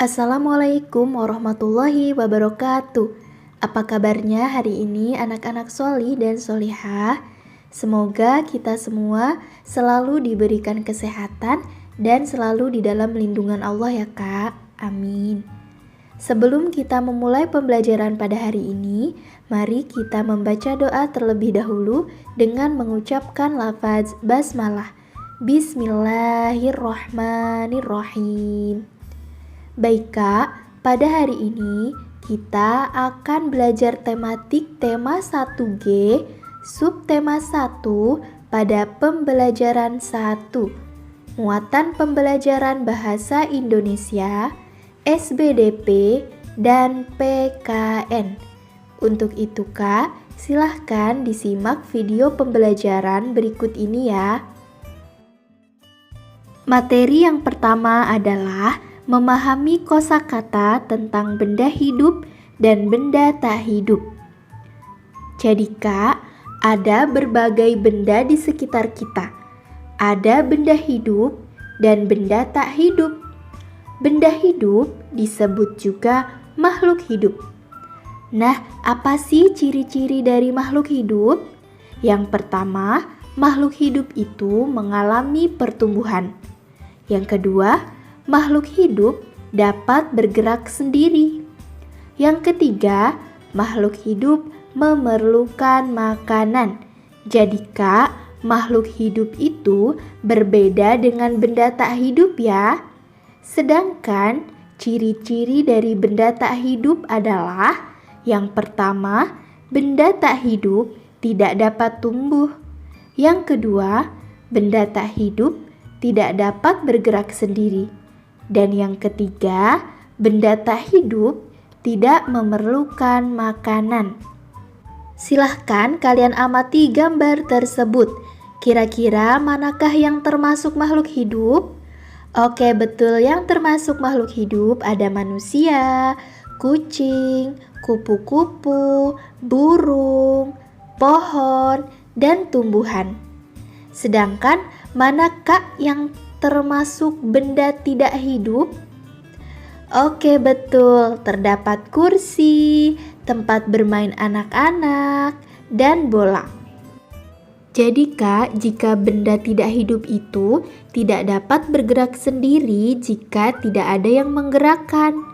Assalamualaikum warahmatullahi wabarakatuh. Apa kabarnya hari ini anak-anak sholih dan sholihah? Semoga kita semua selalu diberikan kesehatan dan selalu di dalam lindungan Allah ya Kak. Amin. Sebelum kita memulai pembelajaran pada hari ini, mari kita membaca doa terlebih dahulu dengan mengucapkan lafaz basmalah. Bismillahirrahmanirrahim. Baik Kak, pada hari ini kita akan belajar tematik tema 1G, subtema 1 pada pembelajaran 1. Muatan pembelajaran Bahasa Indonesia, SBDP, dan PKN. Untuk itu Kak, silahkan disimak video pembelajaran berikut ini ya. Materi yang pertama adalah memahami kosakata tentang benda hidup dan benda tak hidup. Jadi Kak, ada berbagai benda di sekitar kita. Ada benda hidup dan benda tak hidup. Benda hidup disebut juga makhluk hidup. Nah, apa sih ciri-ciri dari makhluk hidup? Yang pertama, makhluk hidup itu mengalami pertumbuhan. Yang kedua, makhluk hidup dapat bergerak sendiri. Yang ketiga, makhluk hidup memerlukan makanan. Jadi Kak, makhluk hidup itu berbeda dengan benda tak hidup ya. Sedangkan ciri-ciri dari benda tak hidup adalah yang pertama, benda tak hidup tidak dapat tumbuh. Yang kedua, benda tak hidup tidak dapat bergerak sendiri. Dan yang ketiga, benda tak hidup tidak memerlukan makanan. Silahkan kalian amati gambar tersebut. Kira-kira manakah yang termasuk makhluk hidup? Oke, betul, yang termasuk makhluk hidup ada manusia, kucing, kupu-kupu, burung, pohon, dan tumbuhan. Sedangkan manakah yang termasuk benda tidak hidup? Oke, betul, terdapat kursi, tempat bermain anak-anak, dan bola. Jadi Kak, jika benda tidak hidup itu tidak dapat bergerak sendiri jika tidak ada yang menggerakkan.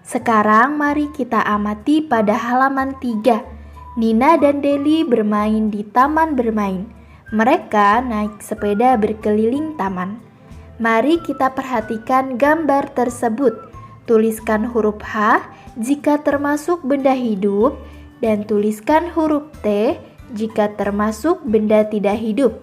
Sekarang mari kita amati pada halaman 3. Nina dan Deli bermain di taman bermain. Mereka naik sepeda berkeliling taman. Mari kita perhatikan gambar tersebut. Tuliskan huruf H jika termasuk benda hidup dan tuliskan huruf T jika termasuk benda tidak hidup.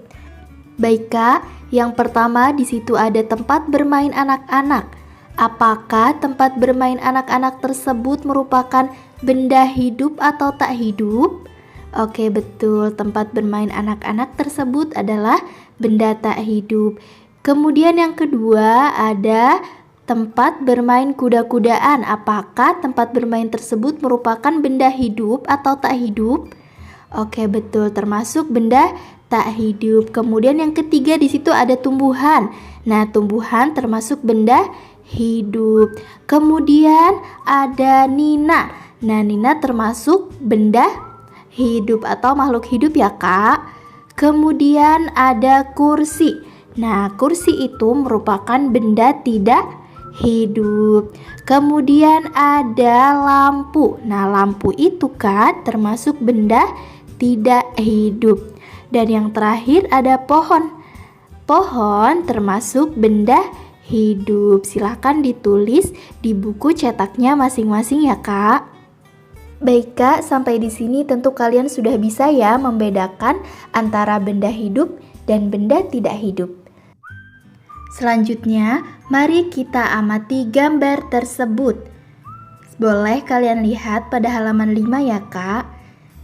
Baik Kak, yang pertama di situ ada tempat bermain anak-anak. Apakah tempat bermain anak-anak tersebut merupakan benda hidup atau tak hidup? Oke, betul, tempat bermain anak-anak tersebut adalah benda tak hidup. Kemudian yang kedua ada tempat bermain kuda-kudaan. Apakah tempat bermain tersebut merupakan benda hidup atau tak hidup? Oke, betul, termasuk benda tak hidup. Kemudian yang ketiga di situ ada tumbuhan. Nah, tumbuhan termasuk benda hidup. Kemudian ada Nina. Nah, Nina termasuk benda hidup atau makhluk hidup ya Kak. Kemudian ada kursi. Nah, kursi itu merupakan benda tidak hidup. Kemudian ada lampu. Nah, lampu itu Kak termasuk benda tidak hidup. Dan yang terakhir ada pohon. Pohon termasuk benda hidup. Silahkan ditulis di buku cetaknya masing-masing ya Kak. Baik Kak, sampai di sini tentu kalian sudah bisa ya membedakan antara benda hidup dan benda tidak hidup. Selanjutnya, mari kita amati gambar tersebut. Boleh kalian lihat pada halaman 5 ya Kak.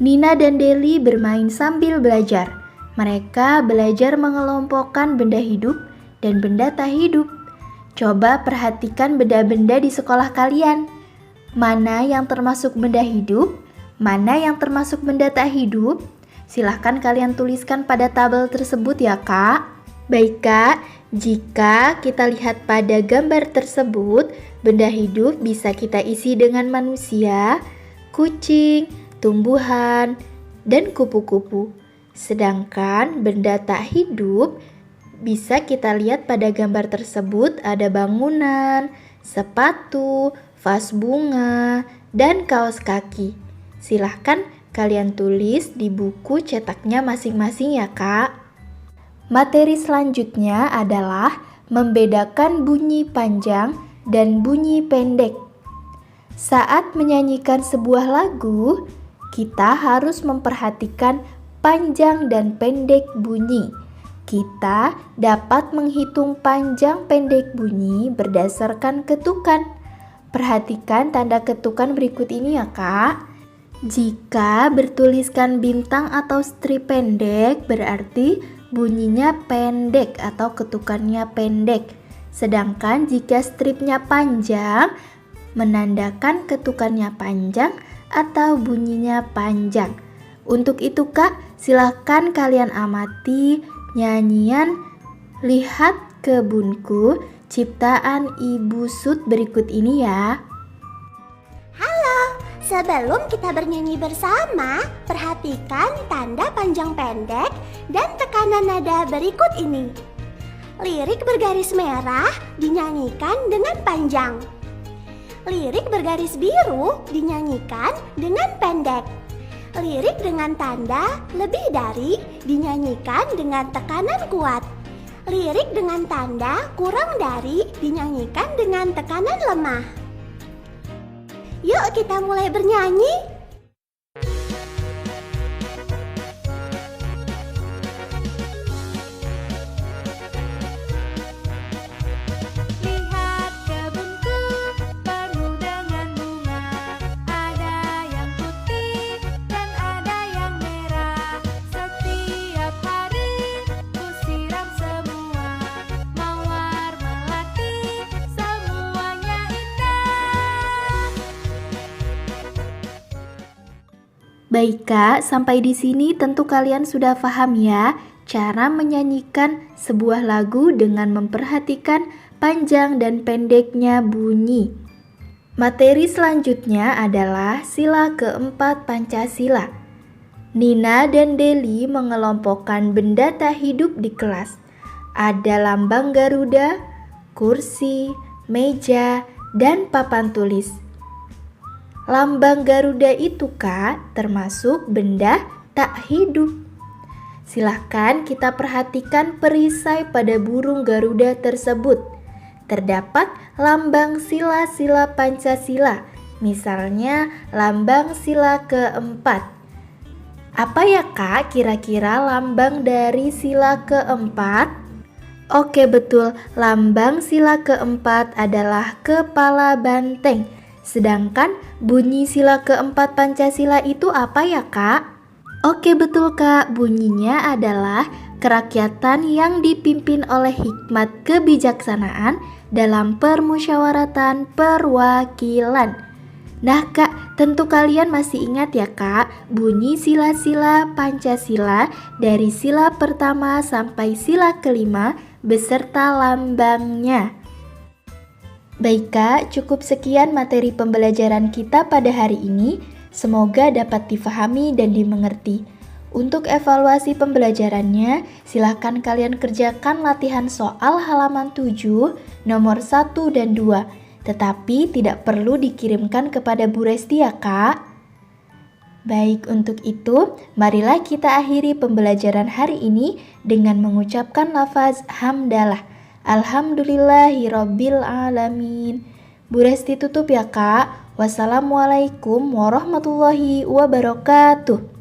Nina dan Deli bermain sambil belajar. Mereka belajar mengelompokkan benda hidup dan benda tak hidup. Coba perhatikan benda-benda di sekolah kalian. Mana yang termasuk benda hidup, mana yang termasuk benda tak hidup? Silahkan kalian tuliskan pada tabel tersebut ya Kak. Baik Kak, jika kita lihat pada gambar tersebut, benda hidup bisa kita isi dengan manusia, kucing, tumbuhan, dan kupu-kupu. Sedangkan benda tak hidup bisa kita lihat pada gambar tersebut ada bangunan, sepatu, vas bunga, dan kaos kaki. Silahkan kalian tulis di buku cetaknya masing-masing ya Kak. Materi selanjutnya adalah membedakan bunyi panjang dan bunyi pendek. Saat menyanyikan sebuah lagu, kita harus memperhatikan panjang dan pendek bunyi. Kita dapat menghitung panjang pendek bunyi berdasarkan ketukan. Perhatikan tanda ketukan berikut ini ya Kak. Jika bertuliskan bintang atau strip pendek, berarti bunyinya pendek atau ketukannya pendek. Sedangkan jika stripnya panjang, menandakan ketukannya panjang atau bunyinya panjang. Untuk itu Kak, silahkan kalian amati nyanyian Lihat Kebunku ciptaan Ibu Sud berikut ini ya. Sebelum kita bernyanyi bersama, perhatikan tanda panjang pendek dan tekanan nada berikut ini. Lirik bergaris merah dinyanyikan dengan panjang. Lirik bergaris biru dinyanyikan dengan pendek. Lirik dengan tanda lebih dari dinyanyikan dengan tekanan kuat. Lirik dengan tanda kurang dari dinyanyikan dengan tekanan lemah. Yuk kita mulai bernyanyi. Lihat kebunku penuh dengan bunga, ada yang putih dan ada yang merah. Setiap hari ku siram semua, mawar melati semuanya indah. Baik Kak, sampai di sini tentu kalian sudah paham ya cara menyanyikan sebuah lagu dengan memperhatikan panjang dan pendeknya bunyi. Materi selanjutnya adalah sila keempat Pancasila. Nina dan Deli mengelompokkan benda tak hidup di kelas. Ada lambang Garuda, kursi, meja, dan papan tulis. Lambang Garuda itu Kak termasuk benda tak hidup. Silahkan kita perhatikan perisai pada burung Garuda tersebut. Terdapat lambang sila-sila Pancasila, misalnya lambang sila keempat. Apa ya Kak kira-kira lambang dari sila keempat? Oke betul, lambang sila keempat adalah kepala banteng. Sedangkan bunyi sila keempat Pancasila itu apa ya Kak? Oke betul Kak, bunyinya adalah kerakyatan yang dipimpin oleh hikmat kebijaksanaan dalam permusyawaratan perwakilan. Nah Kak, tentu kalian masih ingat ya Kak, bunyi sila-sila Pancasila dari sila pertama sampai sila kelima beserta lambangnya. Baik Kak, cukup sekian materi pembelajaran kita pada hari ini. Semoga dapat difahami dan dimengerti. Untuk evaluasi pembelajarannya, silakan kalian kerjakan latihan soal halaman 7, nomor 1 dan 2. Tetapi tidak perlu dikirimkan kepada Bu Resti ya Kak. Baik, untuk itu, marilah kita akhiri pembelajaran hari ini dengan mengucapkan lafaz hamdalah. Alhamdulillahirabbil alamin. Bu Resti tutup ya Kak. Wassalamualaikum warahmatullahi wabarakatuh.